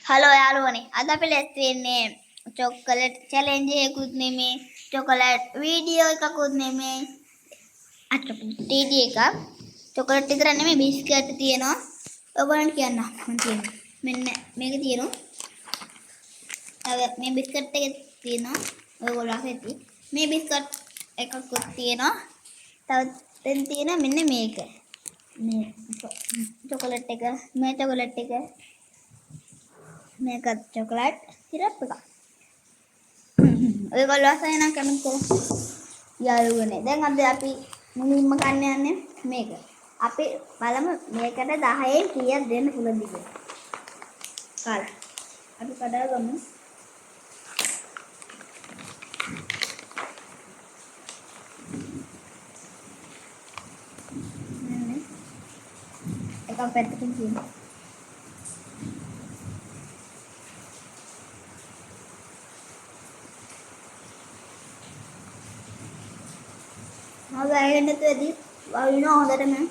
Hello යාළුවනේ අද අපි ලැස් වෙන්නේ චොකලට් චැලෙන්ජ් එකකුත් නෙමේ චොකලට් වීඩියෝ එකකුත් නෙමේ ටීටී එකක් චොකලට් විතර නෙමේ බිස්කට් තියෙනවා ඔයගොල්ලන්ට කියන්න මම තියෙනවා මෙන්න මේක තියෙනවා මේ බිස්කට් එක තියෙනවා ඔයගොල්ලෝ අහති මේ බිස්කට් එකකුත් තියෙනවා තව දැන් තියෙනවා මෙන්න මේක මේ චොකලට් එක මේ චොකලට් එක මේක චොකලට් සිරප් එක. ඔයගොල්ලෝ අසයි නම් කමෙන්ට් කරලා යාළුවනේ. දැන් අද අපි මුලින්ම ගන්න යන්නේ මේක. අපි බලමු මේකට 10න් කීයක් දෙන්න පුළුවන්ද කියලා. කාලා. අපි කඩා ගමු. නෑ. එකක් පැත්තකින් තියෙනවා. මම වැයෙන්නේ නැතුවදී වයින්නවා හොඳටම.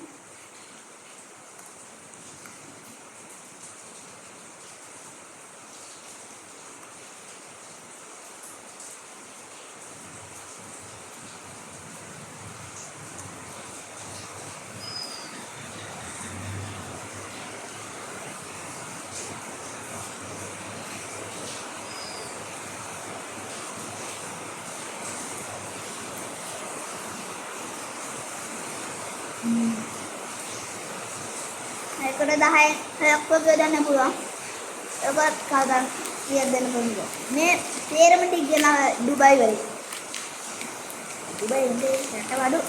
ඒකට 10ක් වගේ දෙන්න පුළුවන්. ඒක කවදා කීයක් දෙන්න පුළුවන්ද? මේ තේරම ටික ගෙන ඩුබයි වල. ඩුබයි ඉන්නේ රටවඩු.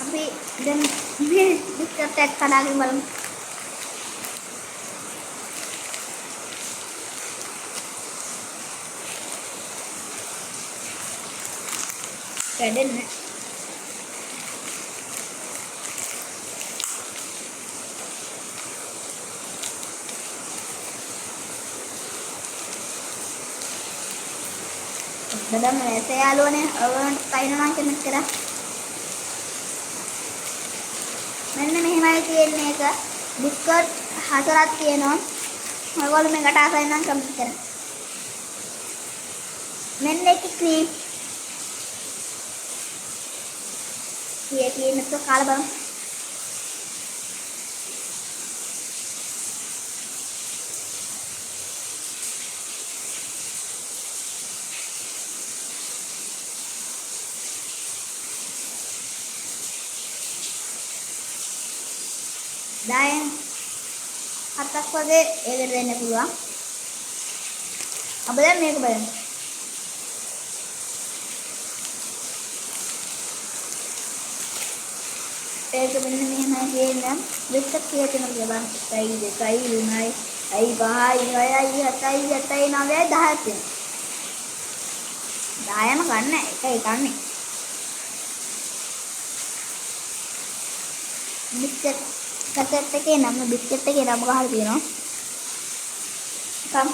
අපි දැන් මේ බිස්කට් එක කඩාගෙන බලමු. කැඩෙන්නේ බදම නැස යාළුවනේ ඔයගොල්ලන්ට කයින්නම් කමෙන්ට් කරා මෙන්න මෙහෙමයි තියෙන්නේ එක බිස්කට් හතරක් තියෙනවා ඔයගොල්ලෝ මේකට ආසයි නම් කමෙන්ට් කරා මෙන්න එක ක්‍රීම් තියෙන එක කාලා බලමු දැන් හතක් වගේ ඒකට දෙන්න පුළුවන්. අපි දැන් මේක බලමු. ඒක මෙන්න මෙහෙමයි කියන්නේ. විස්තර කියලා තියෙනවා බලන්න. 1 2 3 4 5 6 7 8 9 10 10ම ගන්න එකයි ගන්නෙ. විස්තර පැකට් එකේ නම බිස්කට් එකේ නම ගහලා තියෙනවා. කම්.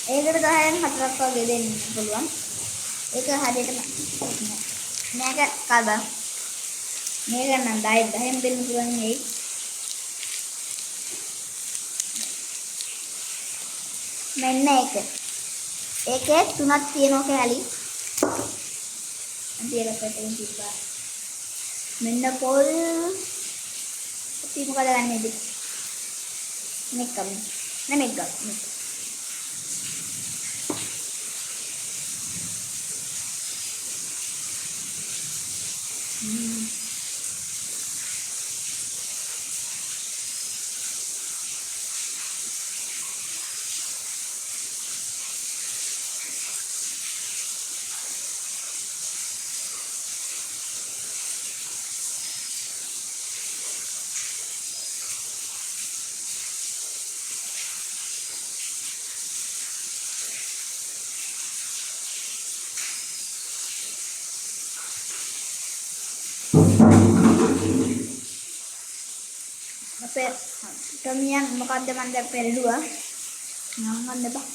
ඒකට 10න් 4ක් වගේ දෙන්න පුළුවන්. ඒක හරියටම මේක කඩා මේක නම් 10න් දෙන්න පුළුවන් නේ මෙන්න ඒකේ තුනක් තියෙනවා කැලි අන්තිරකට තිබ්බා මෙන්න පොල් අපි මොකද ගන්නෙද මේක ගන්න Tomiyan මොකද්ද මන් දැන් පෙරළුවා. නම් ගන්න බා.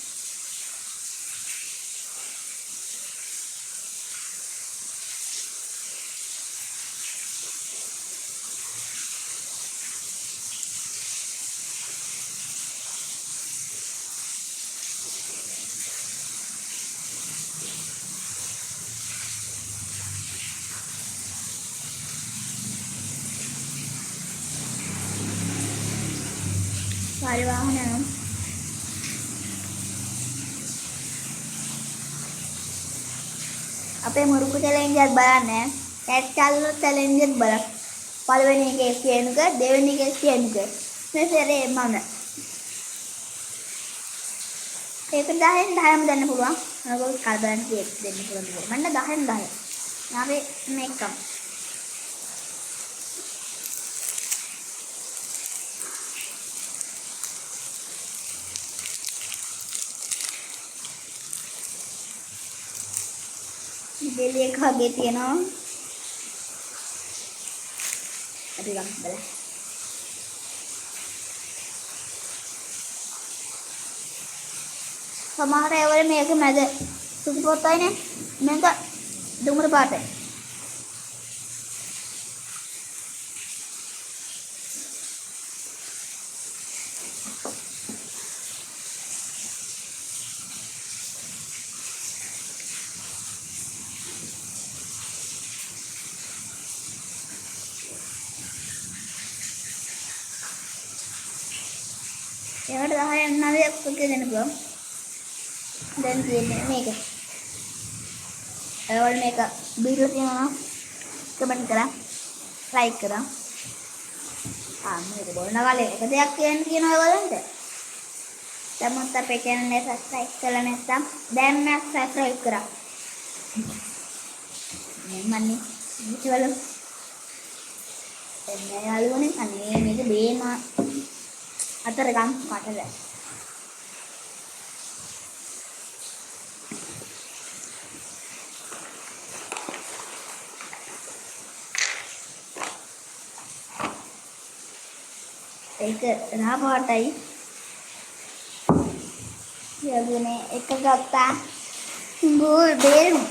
පරිවාහන අපේ මුරුකු චැලෙන්ජ් එකත් බලන්න. කැට් චැලෙන්ජ් චැලෙන්ජ් එකත් බලන්න. පළවෙනි එකේ කියනුක දෙවෙනි එකේ කියනුක මේ සැරේ මම ඒක 10න් 10ම දෙන්න පුළුවන්. ඔයගොල්ලෝ කල්බලන් කීයක් දෙන්න පුළුවන්ද? මන්න 10න් 10. යාවේ මේකම් දෙලිය එක වගේ තියෙනවා. අපි ගමු බලන්න. සමහර ඒවල මේක මැද සුදු පොත්තයිනේ. මේක දුමුරු පාටයි. ඒකට 10න් 9ක් වගේ දෙන්න පුළුවන්. දැන් තියෙන්නේ මේක. ඔයාලා මේක බීලා තියෙනවා. කමෙන්ට් කරා. ලයික් කරා. මේක බලන කාලේ එක දෙයක් කියන්න කියනවා ඔයගොල්ලන්ට. තමත් අපේ channel එක subscribe කරලා නැත්නම් දැන් නම් subscribe කරා. මන්නේ ඉතිවල එන්නේ යාළුවනේ අනේ මේක බේනවා. අතර ගම් කටල. ඒක රා පාටයි. යගුනේ එක ගත්තා. ගෝල් බේරු.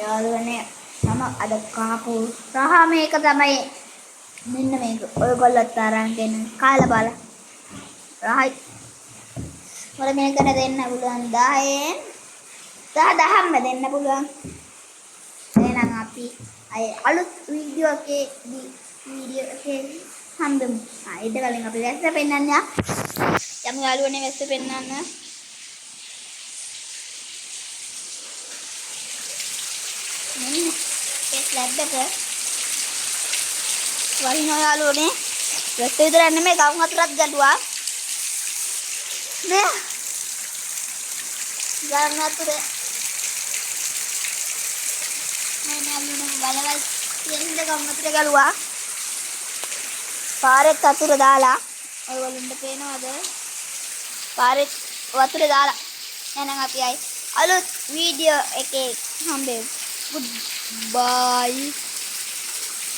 යාළුවනේ මම අද කාපු රහ මේක තමයි. මෙන්න මේක ඔයගොල්ලොත් අරන් දෙන්න කාලා බලන්න. රහයි. වල මේකට දෙන්න පුළුවන් 10න් 10ම දෙන්න පුළුවන්. එහෙනම් අපි අලුත් වීඩියෝ එකේ හම්බෙමු. ඊට කලින් අපි වැස්ස පෙන්නන්න යමු යාළුවනේ වැස්ස පෙන්නන්න. මෙන්න ඒ ස්ලැබ් එක වරිණ යාළුවනේ වැස්ස විතරක් නෙමෙයි ගම් හතරක් ගැටුවා. නේ ගම් හතර මේ යාළුවනේ බලවල් තියෙන ගම් හතර ගැලුවා. පාරෙත් වතුර දාලා ඔයගොල්ලන්ට පේනවද? පාරෙත් වතුර දාලා. එහෙනම් අපි අලුත් වීඩියෝ එකේ හම්බෙමු. Goodbye.